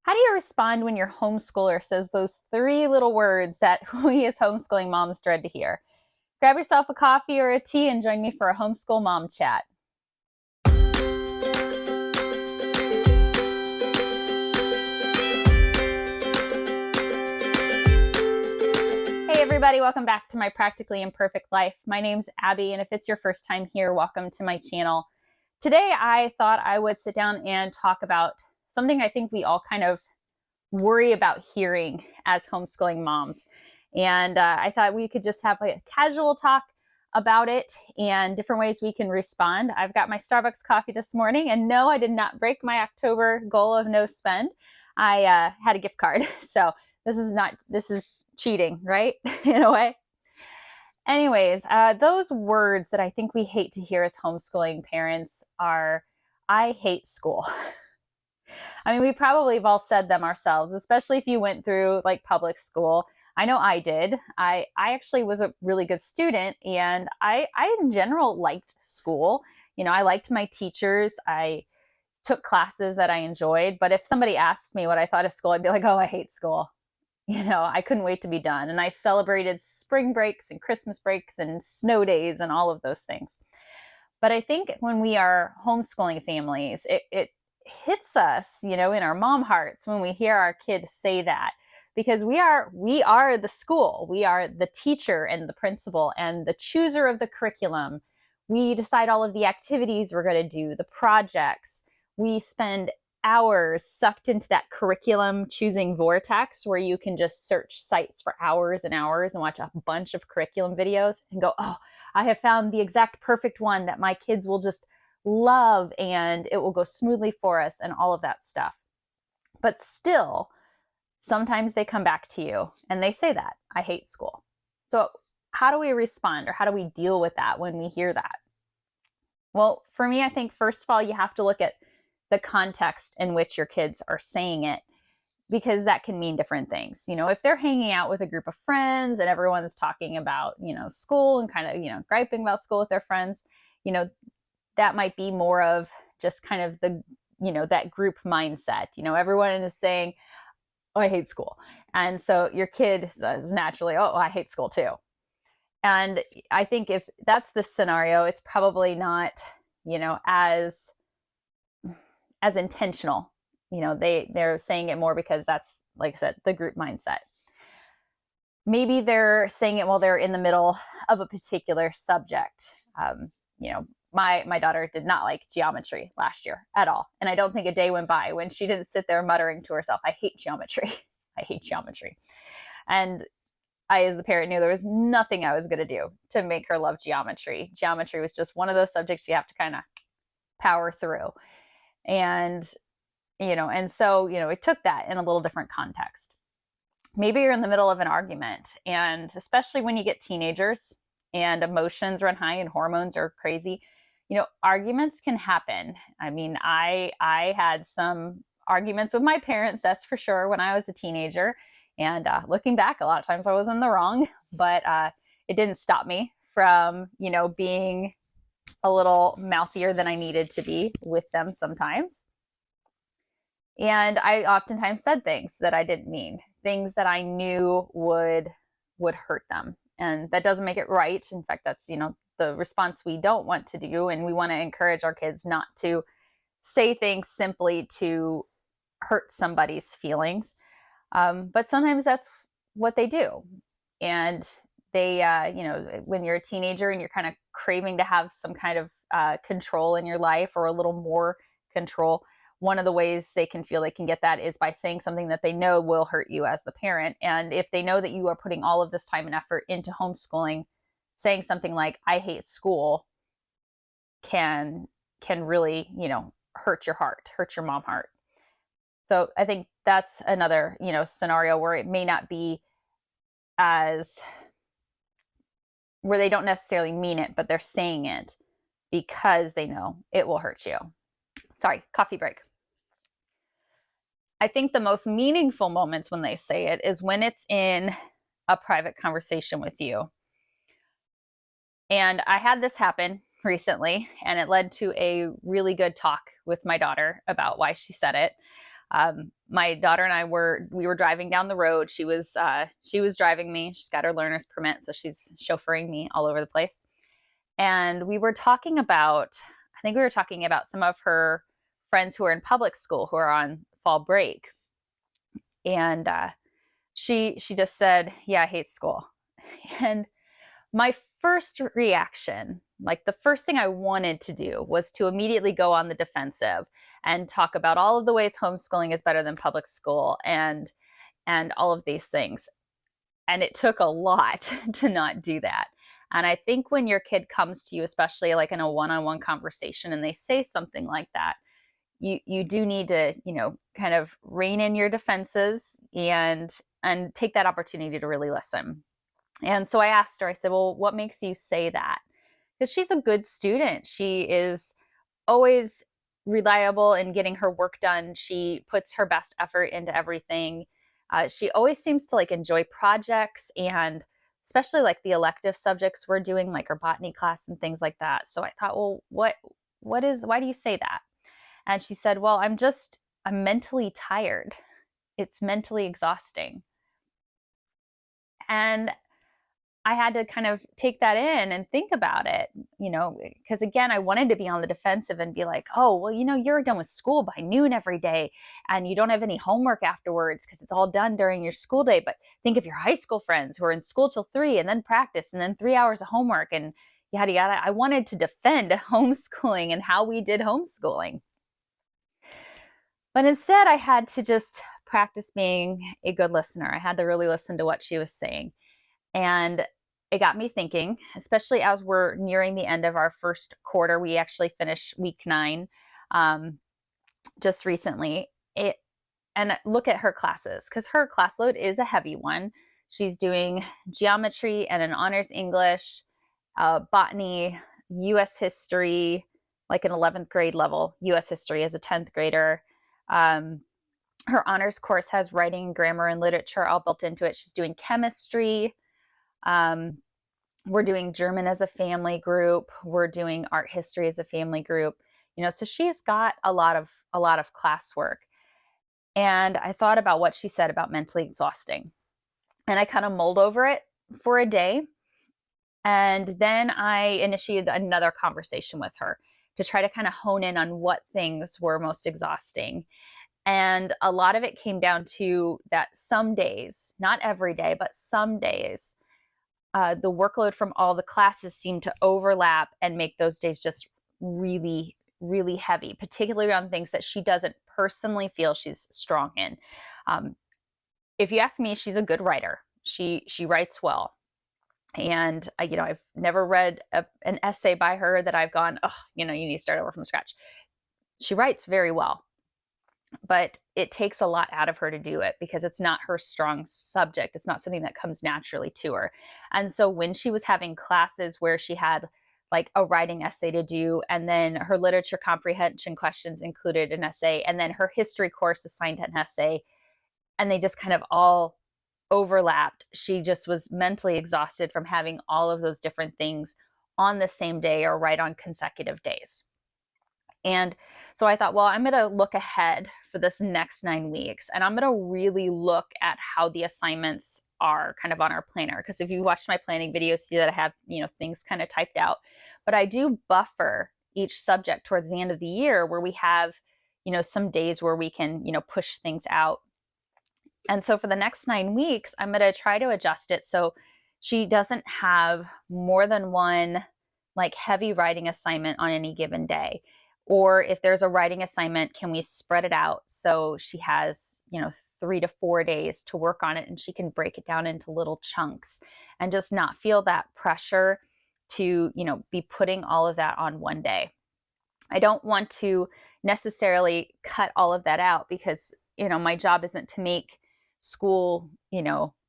How do you respond when your homeschooler says those three little words that we as homeschooling moms dread to hear? Grab yourself a coffee or a tea and join me for a homeschool mom chat. Hey everybody, welcome back to My Practically Imperfect Life. My name's Abby, and if it's your first time here, welcome to my channel. Today I thought I would sit down and talk about something I think we all kind of worry about hearing as homeschooling moms. And I thought we could just have a casual talk about it and different ways we can respond. I've got my Starbucks coffee this morning, and no, I did not break my October goal of no spend. I had a gift card, so this is cheating, right? In a way. Anyways, those words that I think we hate to hear as homeschooling parents are, I hate school. I mean, we probably have all said them ourselves, especially if you went through like public school. I know I did. I actually was a really good student, and I in general liked school. You know, I liked my teachers. I took classes that I enjoyed. But if somebody asked me what I thought of school, I'd be like, oh, I hate school. You know, I couldn't wait to be done. And I celebrated spring breaks and Christmas breaks and snow days and all of those things. But I think when we are homeschooling families, it hits us, you know, in our mom hearts when we hear our kids say that, because we are the school. We are the teacher and the principal and the chooser of the curriculum. We decide all of the activities we're going to do, the projects. We spend hours sucked into that curriculum choosing vortex where you can just search sites for hours and hours and watch a bunch of curriculum videos and go, oh, I have found the exact perfect one that my kids will just love and it will go smoothly for us and all of that stuff. But still, sometimes they come back to you and they say that, I hate school. So how do we respond, or how do we deal with that when we hear that? Well, for me, I think first of all, you have to look at the context in which your kids are saying it, because that can mean different things. You know, if they're hanging out with a group of friends and everyone's talking about, you know, school and kind of, you know, griping about school with their friends, you know, that might be more of just kind of the, you know, that group mindset. You know, everyone is saying, oh, I hate school. And so your kid says naturally, oh, I hate school too. And I think if that's the scenario, it's probably not, you know, as intentional. You know, they're saying it more because that's, like I said, the group mindset. Maybe they're saying it while they're in the middle of a particular subject. You know, my daughter did not like geometry last year at all. And I don't think a day went by when she didn't sit there muttering to herself, I hate geometry. I hate geometry. And I, as the parent, knew there was nothing I was going to do to make her love geometry. Geometry was just one of those subjects you have to kind of power through. And, you know, and so, you know, it took that in a little different context. Maybe you're in the middle of an argument, and especially when you get teenagers and emotions run high and hormones are crazy, you know, arguments can happen. I mean, I had some arguments with my parents, that's for sure, when I was a teenager. And looking back, a lot of times I was in the wrong, but it didn't stop me from, you know, being a little mouthier than I needed to be with them sometimes. And I oftentimes said things that I didn't mean, things that I knew would hurt them. And that doesn't make it right. In fact, that's, you know, the response we don't want to do. And we want to encourage our kids not to say things simply to hurt somebody's feelings. But sometimes that's what they do. And they, you know, when you're a teenager and you're kind of craving to have some kind of control in your life, or a little more control, one of the ways they can feel they can get that is by saying something that they know will hurt you as the parent. And if they know that you are putting all of this time and effort into homeschooling, saying something like, I hate school, can really, you know, hurt your heart, hurt your mom heart. So I think that's another, you know, scenario where it may not be as, where they don't necessarily mean it, but they're saying it because they know it will hurt you. Sorry, coffee break. I think the most meaningful moments when they say it is when it's in a private conversation with you. And I had this happen recently, and it led to a really good talk with my daughter about why she said it. my daughter and I we were driving down the road. She was driving me. She's got her learner's permit, so she's chauffeuring me all over the place. And we were talking about, I think we were talking about some of her friends who are in public school who are on fall break. And she just said, "Yeah, I hate school." And my first reaction, like the first thing I wanted to do, was to immediately go on the defensive and talk about all of the ways homeschooling is better than public school and all of these things. And it took a lot to not do that. And I think when your kid comes to you, especially like in a one-on-one conversation, and they say something like that, you do need to, kind of rein in your defenses and take that opportunity to really listen. And so I asked her, I said, "Well, what makes you say that?" Because she's a good student. She is always reliable in getting her work done. She puts her best effort into everything. She always seems to like enjoy projects, and especially like the elective subjects we're doing, like her botany class and things like that. So I thought, well, why do you say that? And she said, "Well, I'm mentally tired. It's mentally exhausting." And I had to kind of take that in and think about it, because again, I wanted to be on the defensive and be like, "Oh, well, you're done with school by noon every day and you don't have any homework afterwards because it's all done during your school day. But think of your high school friends who are in school till 3 and then practice and then 3 hours of homework and yada, yada." I wanted to defend homeschooling and how we did homeschooling. But instead, I had to just practice being a good listener. I had to really listen to what she was saying. And it got me thinking, especially as we're nearing the end of our first quarter. We actually finished week 9 just recently. And look at her classes, because her class load is a heavy one. She's doing geometry and an honors English, botany, U.S. history, like an 11th grade level U.S. history as a 10th grader. Her honors course has writing, grammar, and literature all built into it. She's doing chemistry. We're doing German as a family group. We're doing art history as a family group. So she's got a lot of classwork. And I thought about what she said about mentally exhausting. And I kind of mulled over it for a day. And then I initiated another conversation with her to try to kind of hone in on what things were most exhausting. And a lot of it came down to that some days, not every day, but some days, the workload from all the classes seemed to overlap and make those days just really, really heavy, particularly on things that she doesn't personally feel she's strong in. If you ask me, she's a good writer. She writes well. And I've never read an essay by her that I've gone, "Oh, you need to start over from scratch." She writes very well, but it takes a lot out of her to do it because it's not her strong subject. It's not something that comes naturally to her. And so when she was having classes where she had like a writing essay to do, and then her literature comprehension questions included an essay, and then her history course assigned an essay, and they just kind of all overlapped, she just was mentally exhausted from having all of those different things on the same day or right on consecutive days. And so I thought, well, I'm going to look ahead for this next 9 weeks, and I'm going to really look at how the assignments are kind of on our planner. Because if you watch my planning videos, see that I have, things kind of typed out. But I do buffer each subject towards the end of the year where we have, some days where we can, push things out. And so for the next 9 weeks, I'm going to try to adjust it so she doesn't have more than one like heavy writing assignment on any given day. Or if there's a writing assignment, can we spread it out so she has, 3 to 4 days to work on it, and she can break it down into little chunks and just not feel that pressure to, be putting all of that on one day. I don't want to necessarily cut all of that out because, my job isn't to make school,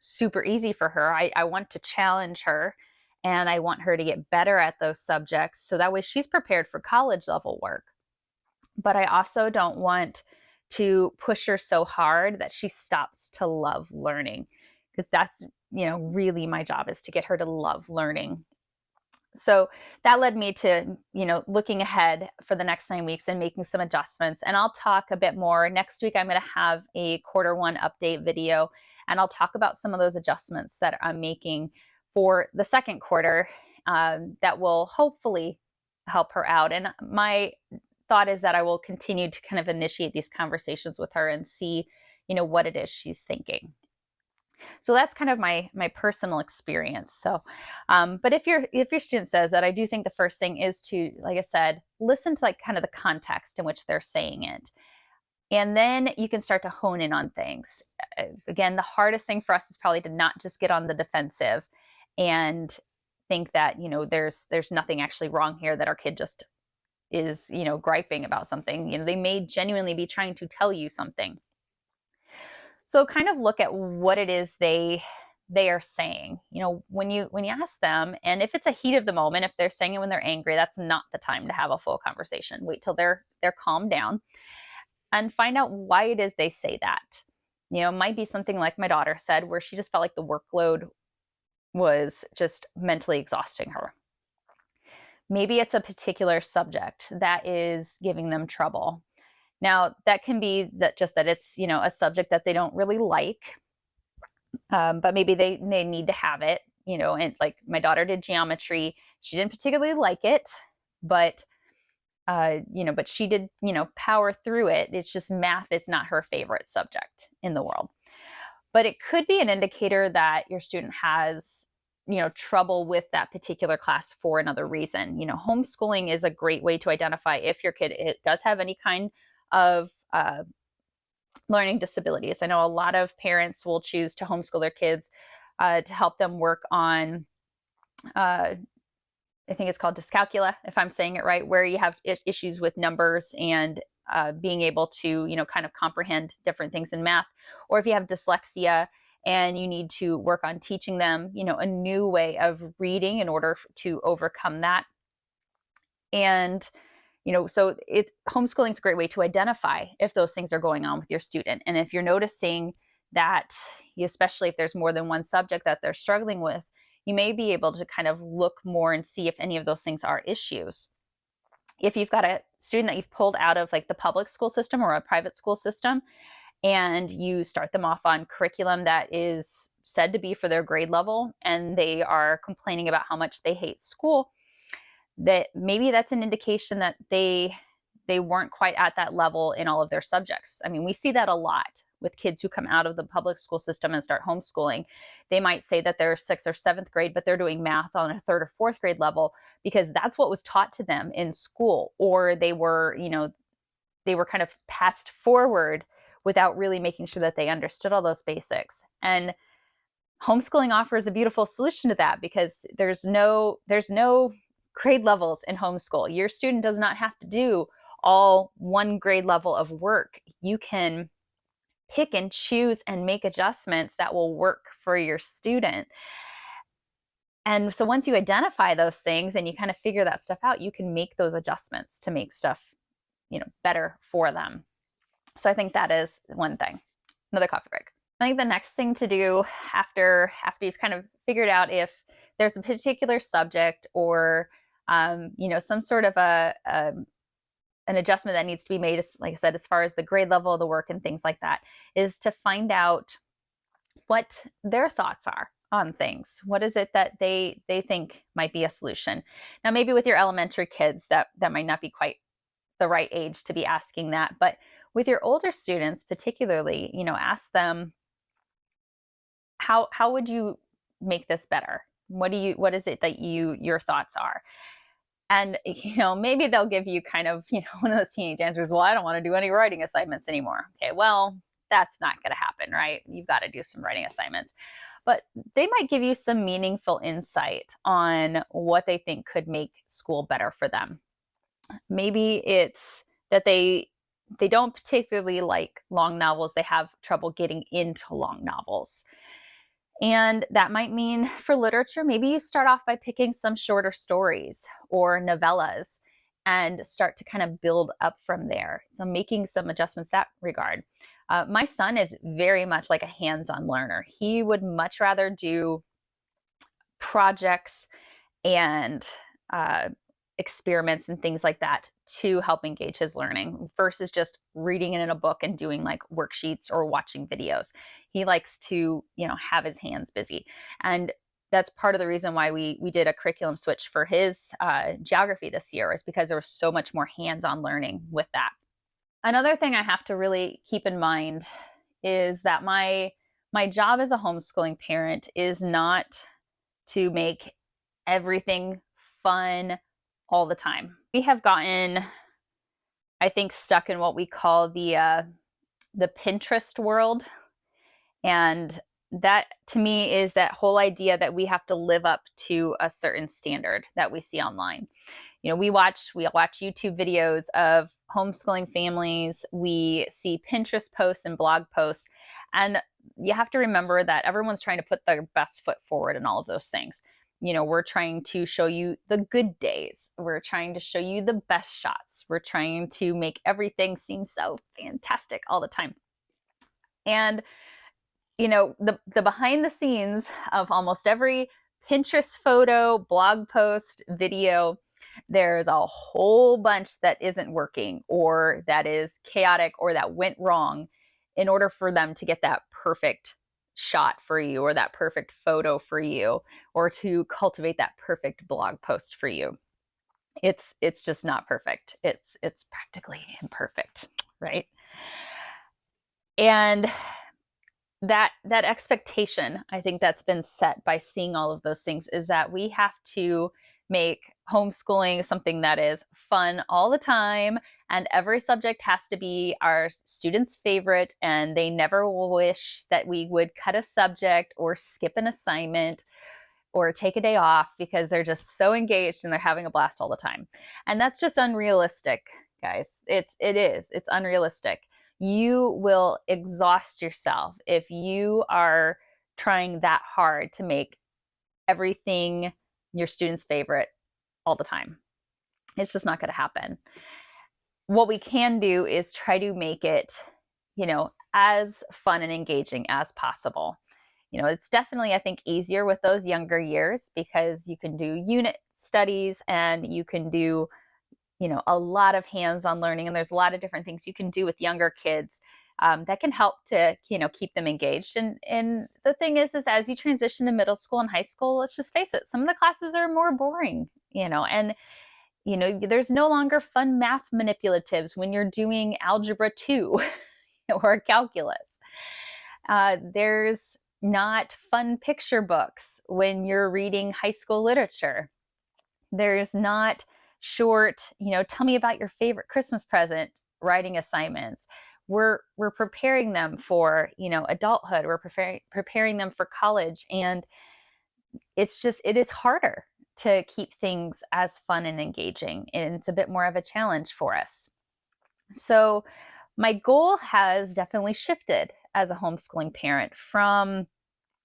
super easy for her. I want to challenge her, and I want her to get better at those subjects so that way she's prepared for college level work. But I also don't want to push her so hard that she stops to love learning, because that's, really my job is to get her to love learning. So that led me to, looking ahead for the next 9 weeks and making some adjustments. And I'll talk a bit more. Next week, I'm going to have a quarter 1 update video, and I'll talk about some of those adjustments that I'm making for the second quarter that will hopefully help her out. And my thought is that I will continue to kind of initiate these conversations with her and see, what it is she's thinking. So that's kind of my personal experience. So, but if your student says that, I do think the first thing is to, like I said, listen to kind of the context in which they're saying it. And then you can start to hone in on things. Again, the hardest thing for us is probably to not just get on the defensive and think that, there's nothing actually wrong here, that our kid just is, griping about something. They may genuinely be trying to tell you something. So kind of look at what it is they are saying. When you ask them, and if it's a heat of the moment, if they're saying it when they're angry, that's not the time to have a full conversation. Wait till they're calmed down and find out why it is they say that. It might be something like my daughter said, where she just felt like the workload was just mentally exhausting her. Maybe it's a particular subject that is giving them trouble. Now, that can be that it's, a subject that they don't really like, but maybe they need to have it, and like my daughter did geometry. She didn't particularly like it, but, but she did, power through it. It's just math is not her favorite subject in the world. But it could be an indicator that your student has, trouble with that particular class for another reason. Homeschooling is a great way to identify if your kid does have any kind of learning disabilities. I know a lot of parents will choose to homeschool their kids to help them work on, I think it's called dyscalculia, if I'm saying it right, where you have issues with numbers and being able to, kind of comprehend different things in math. Or if you have dyslexia and you need to work on teaching them, a new way of reading in order to overcome that. And so homeschooling is a great way to identify if those things are going on with your student. And if you're noticing that, especially if there's more than one subject that they're struggling with, you may be able to kind of look more and see if any of those things are issues. If you've got a student that you've pulled out of like the public school system or a private school system, and you start them off on curriculum that is said to be for their grade level, and they are complaining about how much they hate school, that maybe that's an indication that they weren't quite at that level in all of their subjects. I mean, we see that a lot with kids who come out of the public school system and start homeschooling. They might say that they're 6th or 7th grade, but they're doing math on a 3rd or 4th grade level because that's what was taught to them in school, or they were kind of passed forward without really making sure that they understood all those basics. And homeschooling offers a beautiful solution to that, because there's no grade levels in homeschool. Your student does not have to do all one grade level of work. You can pick and choose and make adjustments that will work for your student. And so once you identify those things and you kind of figure that stuff out, you can make those adjustments to make stuff, better for them. So I think that is one thing. Another coffee break. I think the next thing to do after you've kind of figured out if there's a particular subject or some sort of an adjustment that needs to be made, like I said, as far as the grade level of the work and things like that, is to find out what their thoughts are on things. What is it that they think might be a solution? Now, maybe with your elementary kids, that might not be quite the right age to be asking that, but with your older students particularly, ask them, how would you make this better? What is it that your thoughts are? And, maybe they'll give you kind of, one of those teenage answers, well, I don't want to do any writing assignments anymore. Okay, well, that's not going to happen, right? You've got to do some writing assignments. But they might give you some meaningful insight on what they think could make school better for them. Maybe it's that they don't particularly like long novels. They have trouble getting into long novels. And that might mean for literature, maybe you start off by picking some shorter stories or novellas and start to kind of build up from there. So making some adjustments that regard. My son is very much like a hands-on learner. He would much rather do projects and experiments and things like that to help engage his learning versus just reading it in a book and doing like worksheets or watching videos. He likes to, have his hands busy. And that's part of the reason why we did a curriculum switch for his geography this year, is because there was so much more hands-on learning with that. Another thing I have to really keep in mind is that my job as a homeschooling parent is not to make everything fun all the time. We have gotten, I think, stuck in what we call the Pinterest world. And that to me is that whole idea that we have to live up to a certain standard that we see online. We watch YouTube videos of homeschooling families. We see Pinterest posts and blog posts. And you have to remember that everyone's trying to put their best foot forward in all of those things. We're trying to show you the good days. We're trying to show you the best shots. We're trying to make everything seem so fantastic all the time. And, the behind the scenes of almost every Pinterest photo, blog post, video, there's a whole bunch that isn't working, or that is chaotic, or that went wrong in order for them to get that perfect shot for you, or that perfect photo for you, or to cultivate that perfect blog post for you. It's just not perfect. It's practically imperfect, right? And that expectation, I think, that's been set by seeing all of those things, is that we have to make homeschooling something that is fun all the time, and every subject has to be our students' favorite, and they never will wish that we would cut a subject or skip an assignment or take a day off, because they're just so engaged and they're having a blast all the time. And that's just unrealistic, guys. It's unrealistic. You will exhaust yourself if you are trying that hard to make everything your students' favorite all the time. It's just not going to happen. What we can do is try to make it, as fun and engaging as possible. It's definitely, I think, easier with those younger years, because you can do unit studies and you can do, a lot of hands-on learning, and there's a lot of different things you can do with younger kids that can help to, keep them engaged. And the thing is as you transition to middle school and high school, let's just face it, some of the classes are more boring, and there's no longer fun math manipulatives when you're doing algebra 2 or calculus. There's not fun picture books when you're reading high school literature. There's not short, tell me about your favorite Christmas present writing assignments. We're preparing them for, adulthood. We're preparing them for college. And it is harder to keep things as fun and engaging. And it's a bit more of a challenge for us. So my goal has definitely shifted as a homeschooling parent from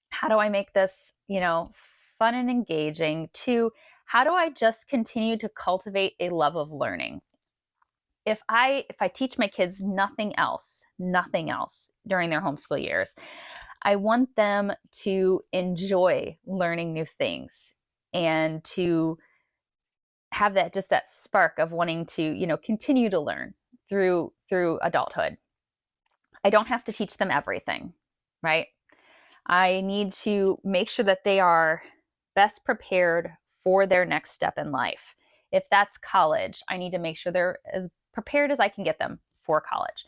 how do I make this, fun and engaging, to how do I just continue to cultivate a love of learning? If I teach my kids nothing else during their homeschool years, I want them to enjoy learning new things and to have that spark of wanting to, continue to learn through adulthood. I don't have to teach them everything, right? I need to make sure that they are best prepared for their next step in life. If that's college, I need to make sure they're as prepared as I can get them for college.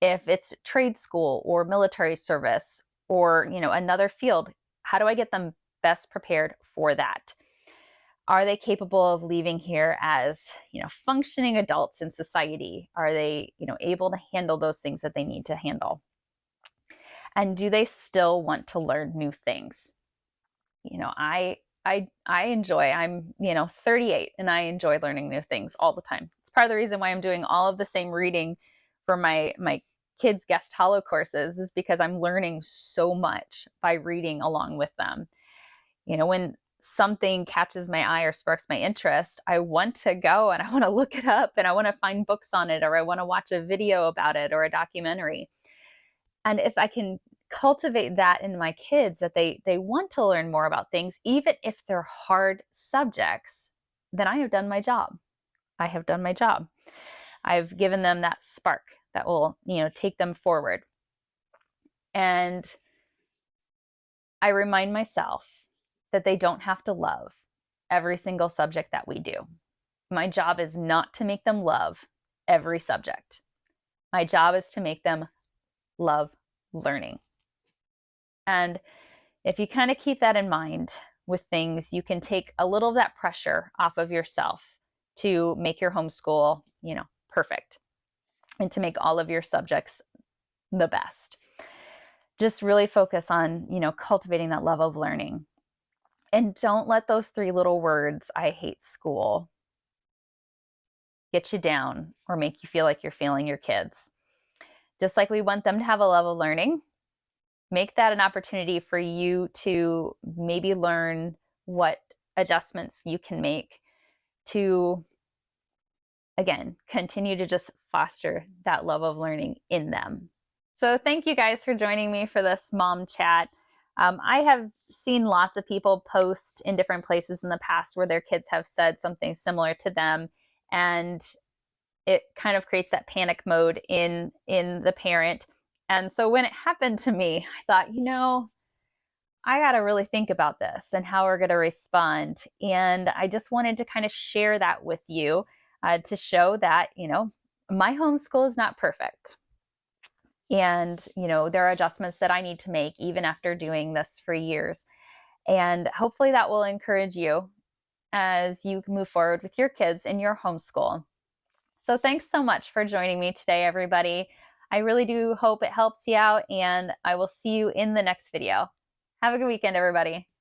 If it's trade school or military service or, another field, how do I get them best prepared for that? Are they capable of leaving here as, functioning adults in society? Are they, able to handle those things that they need to handle? And do they still want to learn new things? I enjoy, I'm, 38, and I enjoy learning new things all the time. It's part of the reason why I'm doing all of the same reading for my kids' guest hollow courses, is because I'm learning so much by reading along with them. When something catches my eye or sparks my interest, I want to go and I want to look it up and I want to find books on it, or I want to watch a video about it or a documentary. And if I can cultivate that in my kids, that they want to learn more about things, even if they're hard subjects, then I have done my job. I have done my job. I've given them that spark that will, take them forward. And I remind myself that they don't have to love every single subject that we do. My job is not to make them love every subject. My job is to make them love learning. And if you kind of keep that in mind with things, you can take a little of that pressure off of yourself to make your homeschool, perfect, and to make all of your subjects the best. Just really focus on, cultivating that love of learning. And don't let those 3 little words, I hate school, get you down or make you feel like you're failing your kids. Just like we want them to have a love of learning, make that an opportunity for you to maybe learn what adjustments you can make to, again, continue to just foster that love of learning in them. So thank you guys for joining me for this mom chat. I have seen lots of people post in different places in the past where their kids have said something similar to them, and it kind of creates that panic mode in the parent. And so when it happened to me, I thought, I got to really think about this and how we're going to respond. And I just wanted to kind of share that with you to show that, my homeschool is not perfect. And, there are adjustments that I need to make even after doing this for years. And hopefully that will encourage you as you move forward with your kids in your homeschool. So thanks so much for joining me today, everybody. I really do hope it helps you out, and I will see you in the next video. Have a good weekend, everybody.